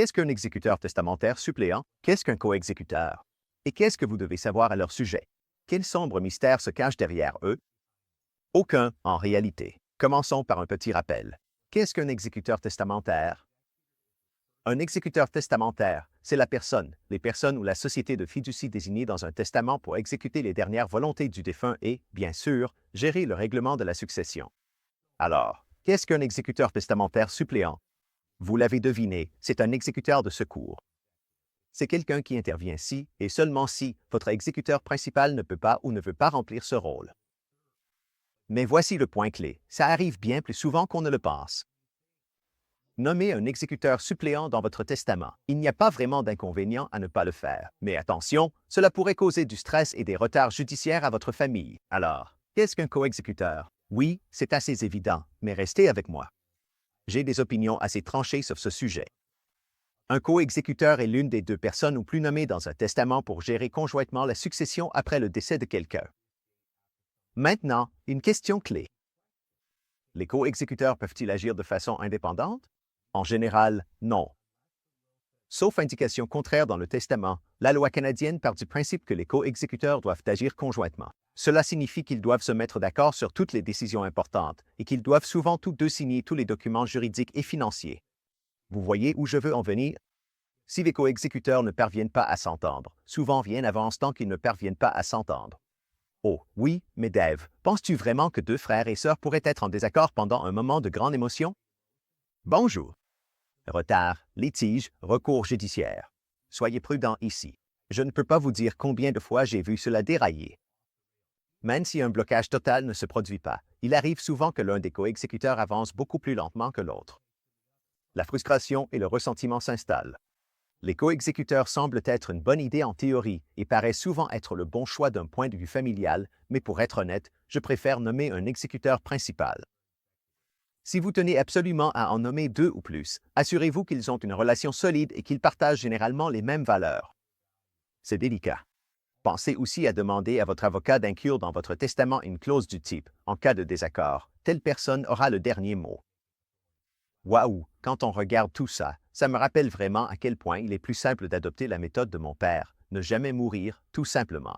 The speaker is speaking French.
Qu'est-ce qu'un exécuteur testamentaire suppléant? Qu'est-ce qu'un coexécuteur? Et qu'est-ce que vous devez savoir à leur sujet? Quel sombre mystère se cache derrière eux? Aucun, en réalité. Commençons par un petit rappel. Qu'est-ce qu'un exécuteur testamentaire? Un exécuteur testamentaire, c'est la personne, les personnes ou la société de fiducie désignée dans un testament pour exécuter les dernières volontés du défunt et, bien sûr, gérer le règlement de la succession. Alors, qu'est-ce qu'un exécuteur testamentaire suppléant? Vous l'avez deviné, c'est un exécuteur de secours. C'est quelqu'un qui intervient si, et seulement si, votre exécuteur principal ne peut pas ou ne veut pas remplir ce rôle. Mais voici le point clé, ça arrive bien plus souvent qu'on ne le pense. Nommez un exécuteur suppléant dans votre testament. Il n'y a pas vraiment d'inconvénient à ne pas le faire. Mais attention, cela pourrait causer du stress et des retards judiciaires à votre famille. Alors, qu'est-ce qu'un coexécuteur? Oui, c'est assez évident, mais restez avec moi. J'ai des opinions assez tranchées sur ce sujet. Un coexécuteur est l'une des deux personnes ou plus nommées dans un testament pour gérer conjointement la succession après le décès de quelqu'un. Maintenant, une question clé. Les coexécuteurs peuvent-ils agir de façon indépendante? En général, non. Sauf indication contraire dans le testament, la loi canadienne part du principe que les coexécuteurs doivent agir conjointement. Cela signifie qu'ils doivent se mettre d'accord sur toutes les décisions importantes et qu'ils doivent souvent tous deux signer tous les documents juridiques et financiers. Vous voyez où je veux en venir? Si les coexécuteurs ne parviennent pas à s'entendre, souvent rien avance tant qu'ils ne parviennent pas à s'entendre. Oh, oui, mais Dave, penses-tu vraiment que deux frères et sœurs pourraient être en désaccord pendant un moment de grande émotion? Bonjour. Retard, litige, recours judiciaire. Soyez prudents ici. Je ne peux pas vous dire combien de fois j'ai vu cela dérailler. Même si un blocage total ne se produit pas, il arrive souvent que l'un des coexécuteurs avance beaucoup plus lentement que l'autre. La frustration et le ressentiment s'installent. Les coexécuteurs semblent être une bonne idée en théorie et paraissent souvent être le bon choix d'un point de vue familial, mais pour être honnête, je préfère nommer un exécuteur principal. Si vous tenez absolument à en nommer deux ou plus, assurez-vous qu'ils ont une relation solide et qu'ils partagent généralement les mêmes valeurs. C'est délicat. Pensez aussi à demander à votre avocat d'inclure dans votre testament une clause du type « En cas de désaccord, telle personne aura le dernier mot ». Waouh, quand on regarde tout ça, ça me rappelle vraiment à quel point il est plus simple d'adopter la méthode de mon père, ne jamais mourir, tout simplement.